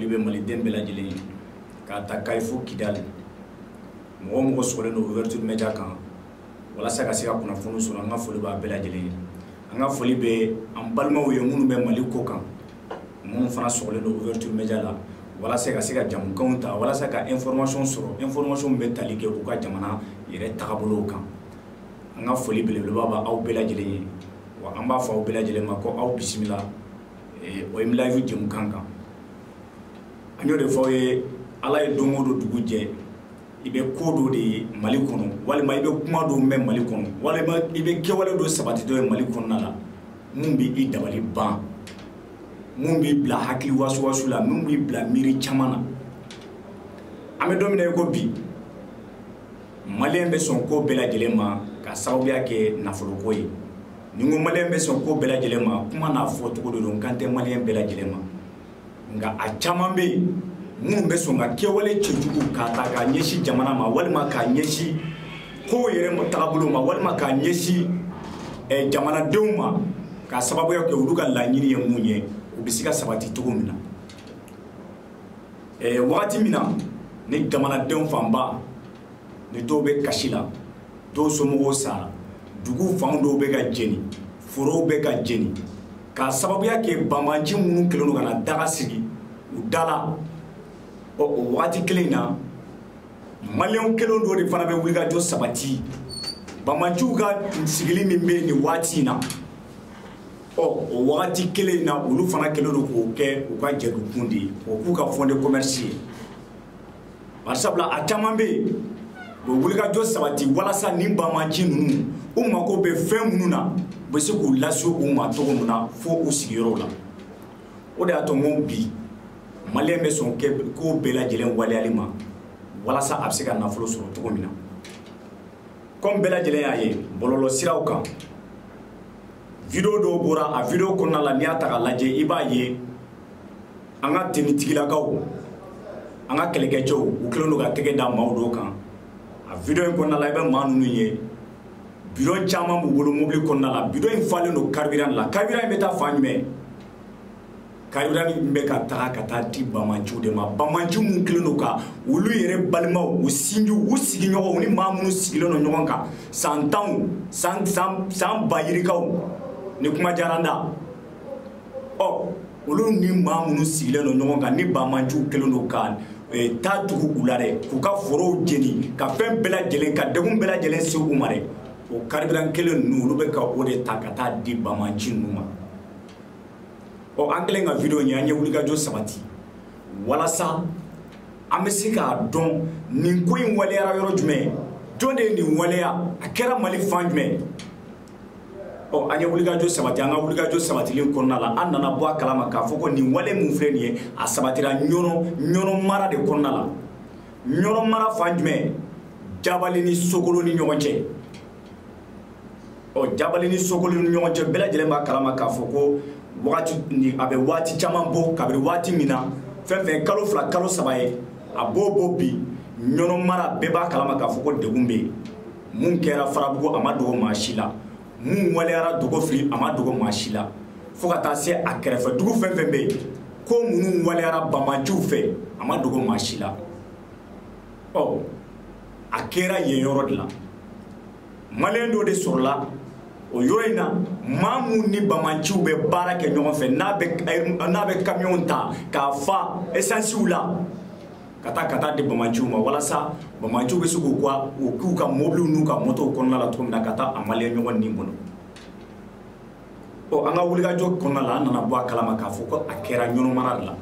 foli bɛ maliden bɛɛ lajɛlen ye k'a ta Kayi fo Kidali mɔgɔ mɔgɔ sɔgɔlen don ouverture média kan walasa ka se ka kunnafoni sɔrɔ an ka foli b'a bɛɛ lajɛlen ye an ka foli bɛ an balimaw ye minnu bɛ Mali ko kan minnu fana sɔgɔlen don ouverture média la walasa ka se ka jamukanw ta walasa ka information sɔrɔ information bɛ tali kɛ u ka jamana yɛrɛ tagabolow kan an ka foli belebeleba b'a aw bɛɛ lajɛlen ye wa an b'a fɔ aw bɛɛ lajɛlen ma ko aw bisimila OM Live jamukan kan an y'o de fɔ ye ala ye don o don dugu jɛ i bɛ ko dɔ de ye Mali kɔnɔ walima i bɛ kuma dɔ mɛn Mali kɔnɔ walima i bɛ kɛwale dɔ sabati dɔ ye Mali kɔnɔna la mun bɛ i dabali ban mun b'i bila hakili wasuwasu la mun b'i bila miiri caman na an bɛ don min na i ko bi Maliyɛn bɛ sɔn ko bɛɛ lajɛlen ma ka sababuya kɛ nafoloko ye ni ko Maliyɛn bɛ sɔn ko bɛɛ lajɛlen ma kuma n'a fɔ cogo de don kan tɛ Maliyɛn bɛɛ lajɛlen ma nka a caman bɛ yen minnu bɛ sɔn ka kɛwale cɛjugu k'a ta k'a ɲɛsin jamana ma walima k'a ɲɛsin ko yɛrɛ tagabolo ma walima k'a ɲɛsin jamanadenw ma k'a sababuya kɛ olu ka laɲini ye mun ye u bɛ se ka sabati cogo min na wagati min na ni jamanadenw fanba ni dɔw bɛ kasi la dɔw somɔgɔw sara dugu fan dɔw bɛ ka jeni forow bɛ ka jeni k'a sababuya kɛ banbanci minnu kɛlen don ka na daga sigi u da la o wagati kelen na Maliyɛnw kelen dɔ de fana bɛ wuli ka jɔ sabati banbanciw ka sigili min bɛ nin waati in na o wagati kelen na olu fana kelen don k'o kɛ u ka jɛdukun de ye o k'u ka fond de commerce ye barisabula a caman bɛ yen u bɛ wuli ka jɔ sabati walasa nin banbanci ninnu u mako bɛ fɛn minnu na u bɛ se k'u lase u ma cogo min na fo u sigiyɔrɔw la o de y'a to n ko bi Maliyɛn bɛ sɔn ko bɛɛ lajɛlen waleyali ma walasa a bɛ se ka nafolo sɔrɔ cogo min na comme bɛɛ lajɛlen y'a ye bɔlɔlɔ siraw kan video dɔw bɔra a video kɔnɔna la n'i y'a ta k'a lajɛ i b'a ye an ka tenitigilakaw an ka kɛlɛkɛcɛw u kɛlen don ka tɛgɛ da maaw dɔw kan a video in kɔnɔna la i bɛ maa ninnu ye bidon caman b'u bolo mobili kɔnɔna la bidon in falen don carburant la carburant in bɛ taa fan jumɛn carburant in bɛ ka taa di banbanciw de ma banbanciw mun kɛlen don ka olu yɛrɛ balimaw u sinjiw u sigiɲɔgɔnw ni maa minnu sigilen don ɲɔgɔn kan san tanw san ba yirikaw ni kuma diyara n da olu ni maa minnu sigilen don ɲɔgɔn kan ni banbanciw kɛlen don ka taa tugu u la dɛ k'u ka forow jeni ka fɛn bɛɛ lajɛlen ka degun bɛɛ lajɛlen se u ma dɛ o carburant kelen ninnu olu bɛ ka o de ta ka taa di banbanci ninnu ma an kɛlen ka video ɲɛ an ye wulikajɔ sabati walasa an bɛ se k'a dɔn nin ko in waleyara yɔrɔ jumɛn jɔn de ye nin waleya a kɛra Mali fan jumɛn an ye wulikajɔ sabati an ka wulikajɔ sabatilen kɔnɔna la an nana bɔ a kalama k'a fɔ ko nin wale mun filɛ nin ye a sabatira ɲɔnɔ mara de kɔnɔna la ɲɔnɔ mara fan jumɛn Jabali ni Sogolo ni ɲɔgɔn cɛ Jabali ni Sogolo ni ɲɔgɔn cɛ bɛɛ lajɛlen b'a kalama k'a fɔ ko a bɛ waati caman bɔ kabini waati min na fɛn fɛn kalo 2 kalo 3 ye a b'o bi ɲɔnɔ mara bɛɛ b'a kalama k'a fɔ ko degun bɛ yen mun kɛra Farabugu a ma dogo maa si la mun waleyara Dogofili a ma dogo maa si la fo ka taa se a kɛrɛfɛ dugu fɛn fɛn bɛ yen ko minnu waleyara banbanciw fɛ a ma dogo maa si la a kɛra yen yɔrɔ de la Maliyɛn dɔ de sɔrɔla o yɔrɔ in na maa mun ni banbanciw bɛ baara kɛ ɲɔgɔn fɛ n'a bɛ camion ta k'a fa esansiw la ka taa di banbanciw ma walasa banbanciw bɛ se k'u ka mobiliw n'u ka motow kɔnɔna la cogo min na ka taa a Maliyɛn ɲɔgɔn nin bolo an ka wulikajɔ kɔnɔna la an nana bɔ a kalama k'a fɔ ko a kɛra ɲɔnɔ mara de la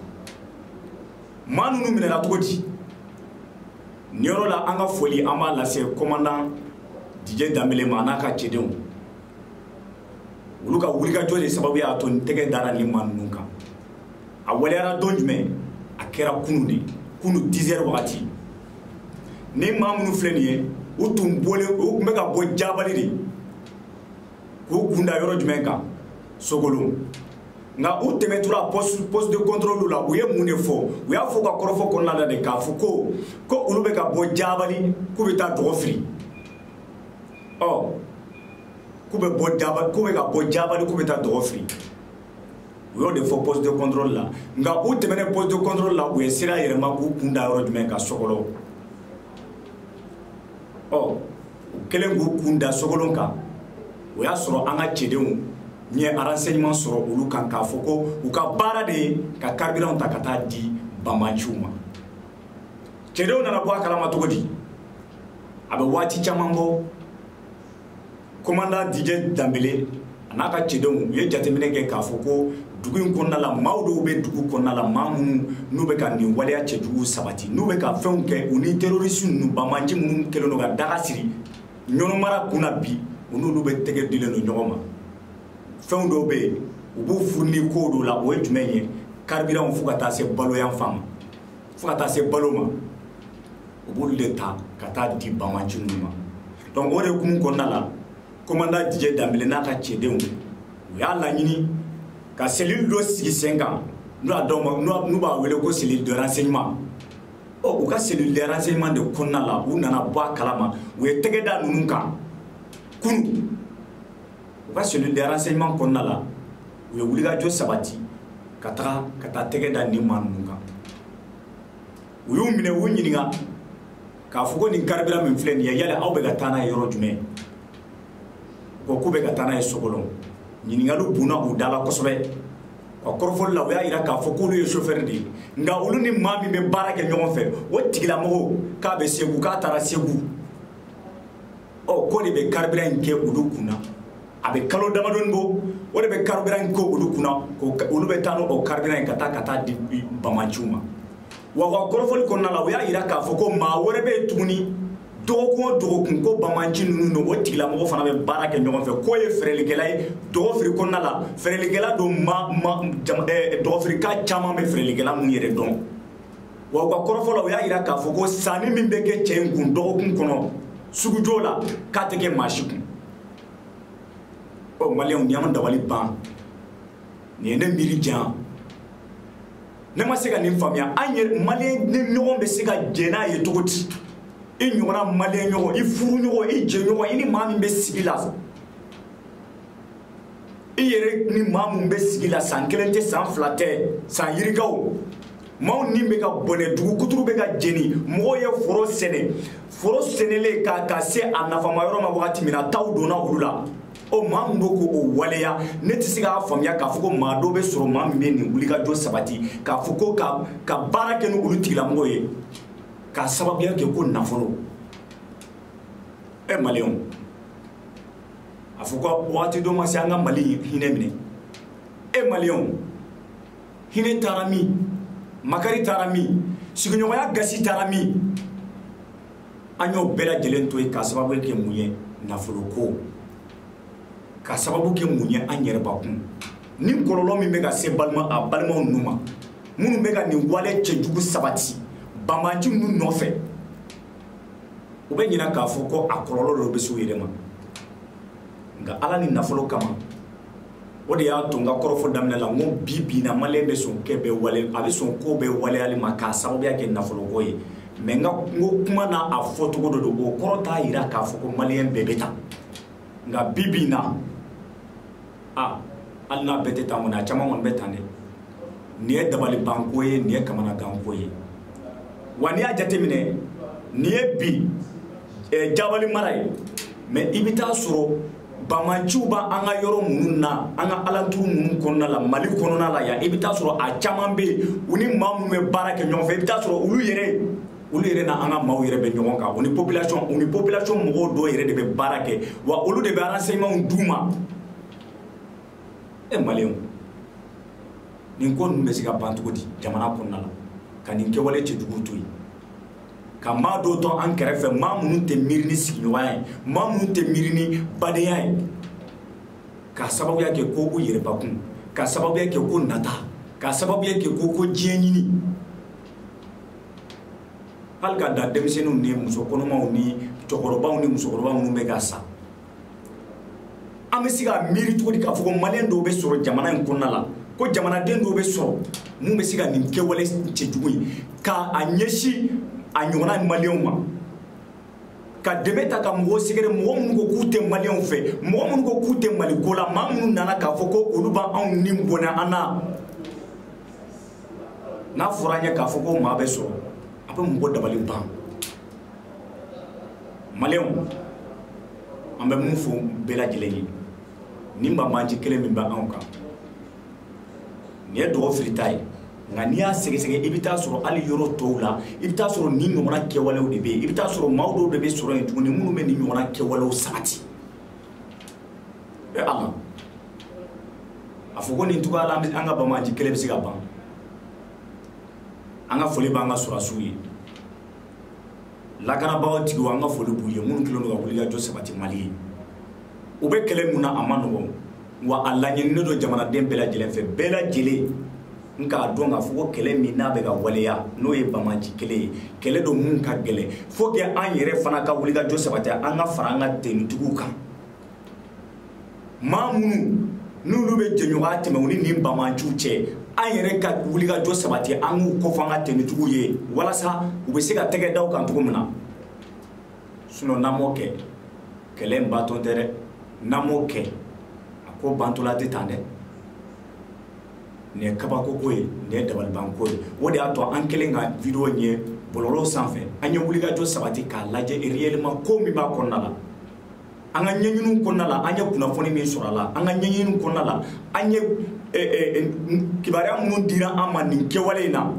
maa ninnu minɛra cogo di nin yɔrɔ la an ka foli an b'a lase commandant Dj Dembele ma n'a ka cɛdenw olu ka wulikajɔ de sababu y'a to n tɛgɛ dara nin maa ninnu kan a waleyara don jumɛn a kɛra kunu de kunu 10 heures wagati ni maa minnu filɛ nin ye u tun bɛ ka bɔ Jabali de k'u kunda yɔrɔ jumɛn kan Sogolo nka u tɛmɛtura poste de contrôle la u ye mun de fɔ u y'a fɔ ka kɔrɔfɔ kɔnɔna la de k'a fɔ ko olu bɛ ka bɔ Jabali k'u bɛ taa Dogofili k'u bɛ ka bɔ Jabali k'u bɛ taa Dogofili u y'o de fɔ poste de contrôle la nka u tɛmɛnen poste de contrôle la u ye sira yɛlɛma k'u kun da yɔrɔ jumɛn ka Sogolon u kɛlen k'u kun da Sogolon kan o y'a sɔrɔ an ka cɛdenw n ye renseignement sɔrɔ olu kan k'a fɔ ko u ka baara de ye ka carburant ta ka taa di Banbaanciw ma cɛdenw nana bɔ a kalama cogo di a bɛ waati caman bɔ commandant DJ Dambele a n'a ka cɛdenw u ye jateminɛ kɛ k'a fɔ ko dugu in kɔnɔna la maaw dɔw bɛ dugu kɔnɔna la maa minnu n'u bɛ ka nin waleya cɛjugu sabati n'u bɛ ka fɛnw kɛ u ni terroriste ninnu Banbaanci minnu kɛlen don ka daga siri ɲɔnɔmara kunna bi u n'olu bɛ tɛgɛ dilen don ɲɔgɔn ma fɛnw dɔw bɛ yen u b'u furu ni ko dɔw la o ye jumɛn ye carburant fo ka taa se baloyan fan ma fo ka taa se balo ma u b'olu de ta ka taa di Banbaanci ninnu ma donc o de hukumu kɔnɔna la commandant DJ Dambele n'a ka cɛdenw u y'a laɲini ka cellule dɔ sigi sen kan n'u b'a wele ko cellule de renseignement u ka cellule de renseignement de kɔnɔna la u nana bɔ a kalama u ye tɛgɛ da ninnu kan kunu u ka cellule de renseignement kɔnɔna la u ye wulikajɔ sabati ka taa tɛgɛ da nin maa ninnu kan u y'u minɛ u ɲininka k'a fɔ ko nin carburant min filɛ nin ye yala aw bɛ ka taa n'a ye yɔrɔ jumɛn ko k'u bɛ ka taa n'a ye Sogolon ɲininkaliw bunna u da la kosɛbɛ wa kɔrɔfɔli la u y'a jira k'a fɔ k'olu ye chauffeur de ye nka olu ni maa min bɛ baara kɛ ɲɔgɔn fɛ o tigilamɔgɔ k'a bɛ Segu k'a taara Segu k'o de bɛ carburant in kɛ olu kunna a bɛ kalo damadɔni bɔ o de bɛ carburant in kɛ olu kunna olu bɛ taa n'o carburant in ka taa di Banbaanciw ma wa kɔrɔfɔli kɔnɔna la u y'a jira k'a fɔ ko maa wɛrɛ bɛ yen tuguni dɔgɔkun o dɔgɔkun ko Banbaanci ninnu don o tigilamɔgɔ fana bɛ baara kɛ ɲɔgɔn fɛ k'o ye fɛrɛlikɛla ye dɔgɔfiri kɔnɔna la fɛrɛlikɛla don dɔgɔfirika caman bɛ fɛrɛlikɛla mun yɛrɛ dɔn wa u ka kɔrɔfɔ la u y'a jira k'a fɔ ko sanni min bɛ kɛ cɛ in kun dɔgɔkun kɔnɔ sugujɔ la k'a tɛ kɛ maa si kun maliyɛnw ni y'an dabali ban nin ye ne miiri diya ne ma se ka nin faamuya an yɛrɛ maliyɛn ni ɲɔgɔn bɛ se ka jɛ n'a ye cogo di i ɲɔgɔnna maliyɛn ɲɔgɔn i furu ɲɔgɔn i jɛ ɲɔgɔn i ni maa min bɛ sigi la i yɛrɛ ni maa min bɛ sigi la san kelen tɛ san fila tɛ san yirikaw maaw ni bɛ ka bɔnɛ dugu kuturu bɛ ka jeni mɔgɔw ye foro sɛnɛlen ka se a nafama yɔrɔ ma wagati min na taw donna olu la maa min bɛ k'o waleya ne tɛ se k'a faamuya k'a fɔ ko maa dɔw bɛ sɔrɔ maa min bɛ nin wulikajɔ sabati k'a fɔ ko ka baara kɛ ni olu tigilamɔgɔw ye k'a sababuya kɛ ko nafolo maliyɛnw a fɔ ko waati dɔ ma se an ka Mali hinɛ minɛ maliyɛnw hinɛ taara min makari taara min sigiɲɔgɔnya gasi taara min an y'o bɛɛ lajɛlen to yen k'a sababu kɛ mun ye nafolo ko ka sababu kɛ mun ye an yɛrɛbakun ni kɔlɔlɔ min bɛ ka se balimaw ninnu ma minnu bɛ ka nin wale cɛjugu sabati Banbaanci ninnu nɔfɛ u bɛ ɲina k'a fɔ ko a kɔlɔlɔ dɔ bɛ se u yɛrɛ ma nka Ala ni nafolo kama o de y'a to n ka kɔrɔfɔ daminɛ la n ko bi na maliyɛn bɛ sɔn kɛ bɛɛ wale a bɛ sɔn ko bɛɛ waleyali ma k'a sababuya kɛ nafoloko ye mais n ko kuma n'a a fɔcogo dɔ don o kɔrɔ t'a jira k'a fɔ ko maliyɛn bɛɛ bɛ taa nka bi na hali n'a bɛɛ tɛ taa kɔni a caman kɔni bɛ tan dɛ nin ye dabalibanko ye nin ye kamanaganko ye wa n'i y'a jateminɛ nin ye bi Jabali mara ye mais i bɛ taa sɔrɔ Banbaanciw b'an ka yɔrɔ minnu na an ka alentour minnu kɔnɔna la Mali kɔnɔna la yan i bɛ taa sɔrɔ a caman bɛ yen u ni maa minnu bɛ baara kɛ ɲɔgɔn fɛ i bɛ taa sɔrɔ olu yɛrɛ na an ka maaw yɛrɛ bɛ ɲɔgɔn kan u ni population mɔgɔw dɔw yɛrɛ de bɛ baara kɛ wa olu de bɛ renseignement d'u ma maliyɛnw nin ko ninnu bɛ se ka ban cogo di jamana kɔnɔna la ka nin kɛwale cɛjugu to yen ka maa dɔw to an kɛrɛfɛ maa minnu tɛ miiri ni sigiɲɔgɔnya ye maa minnu tɛ miiri ni badenya ye k'a sababuya kɛ ko yɛrɛbakun k'a sababuya kɛ ko nata k'a sababuya kɛ ko diɲɛ ɲini hali ka da denmisɛnninw ni musokɔnɔmaw ni cɛkɔrɔbaw ni musokɔrɔba minnu bɛ ka sa an bɛ se ka miiri cogo di k'a fɔ ko maliyɛn dɔw bɛ sɔrɔ jamana in kɔnɔna la ko jamanaden dɔw bɛ sɔrɔ mun bɛ se ka nin kɛwale cɛjugu ye ka a ɲɛsin a ɲɔgɔnna maliyɛnw ma ka dɛmɛ ta ka mɔgɔw sɛgɛrɛ mɔgɔ minnu ko k'u tɛ maliyɛnw fɛ mɔgɔ minnu ko k'u tɛ maliko la maa minnu nana k'a fɔ ko olu b'anw ni bonya an na n'a fɔra an ye k'a fɔ ko maa bɛ sɔrɔ a bɛ mɔgɔ dabali ban maliyɛnw an bɛ mun fɔ bɛɛ lajɛlen ye nin banbanci kelen min bɛ anw kan nin ye dɔgɔ firita ye nka n'i y'a sɛgɛsɛgɛ i bɛ taa sɔrɔ hali yɔrɔ tɔw la i bɛ taa sɔrɔ nin ɲɔgɔnna kɛwalew de bɛ yen i bɛ taa sɔrɔ maaw dɔw de bɛ sɔrɔ yen tuguni minnu bɛ nin ɲɔgɔnna kɛwalew sabati ala a fɔ ko nin cogoya la an ka banbanci kelen bɛ se ka ban an ka foli b'an ka sɔrɔsiw ye lakanabagaw tigiw an ka foli b'u ye minnu kɛlen don ka wulikajɔ sabati Mali ye u bɛ kɛlɛ mun na a ma nɔgɔn wa a laɲininen don jamanaden bɛɛ lajɛlen fɛ bɛɛ lajɛlen n k'a dɔn k'a fɔ ko kɛlɛ min n'a bɛ ka waleya n'o ye banbanci kɛlɛ ye kɛlɛ don mun ka gɛlɛn fo que an yɛrɛ fana ka wulikajɔ sabati an ka fara an ka tenitigiw kan maa minnu n'olu bɛ jɛɲɔgɔnya tɛmɛ u ni nin banbanciw cɛ an yɛrɛ ka wulikajɔ sabati an k'u kɔfɛ an ka tenitigiw ye walasa u bɛ se ka tɛgɛ da u kan cogo min na sinon n'an m'o kɛ kɛlɛ in batɔ tɛ dɛ n'an m'o kɛ a ko bantola tɛ tan dɛ nin ye kabako ko ye nin ye dabalibanko ye o de y'a to an kɛlen ka video ɲɛ bɔlɔlɔ sanfɛ an ye wulikajɔ sabati k'a lajɛ réellement ko min b'a kɔnɔna la an ka ɲɛɲiniw kɔnɔna la an ye kunnafoni min sɔrɔ a la an ka ɲɛɲiniw kɔnɔna la an ye kibaruya minnu dira an ma nin kɛwale in na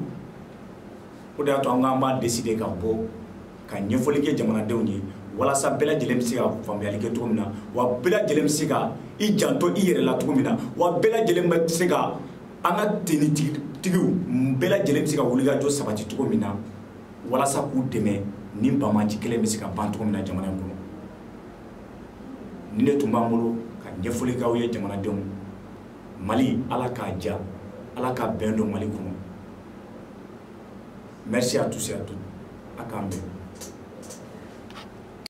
o de y'a to an k'an b'a décider ka bɔ ka ɲɛfɔli kɛ jamanadenw ye walasa bɛɛ lajɛlen bɛ se ka faamuyali kɛ cogo min na wa bɛɛ lajɛlen bɛ se ka i janto i yɛrɛ la cogo min na wa bɛɛ lajɛlen bɛ se ka an ka tenitigiw bɛɛ lajɛlen bɛ se ka wulikajɔ sabati cogo min na walasa k'u dɛmɛ nin banbanci kelen bɛ se ka ban cogo min na jamana in kɔnɔ nin de tun b'an bolo ka ɲɛfɔli k'aw ye jamanadenw Mali ala k'a diya ala ka bɛn don Mali kɔnɔ merci à tous et à toutes a k'an bɛn